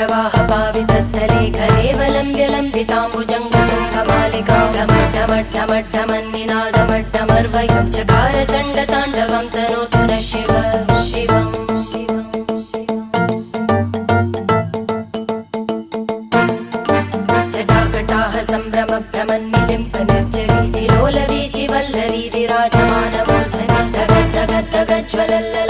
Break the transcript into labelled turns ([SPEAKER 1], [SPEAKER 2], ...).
[SPEAKER 1] जटाटवीगलज्जलप्रवाहपावितस्थले घलेवलम्ब्य लम्बिताम्बुजङ्गतुङ्गमालिकां ढमड्ढमड्ढमड्ढमन्निनादमड्ढमर्वयं चकार चण्डताण्डवं तनोतु नः शिव शिवम् जटाकटाह सम्भ्रमभ्रमन्निलिम्प निर्जरी विलोलवीचिवल्लरी विराजमानमूर्धनि धगद्धगद्धगज्ज्वलल्ल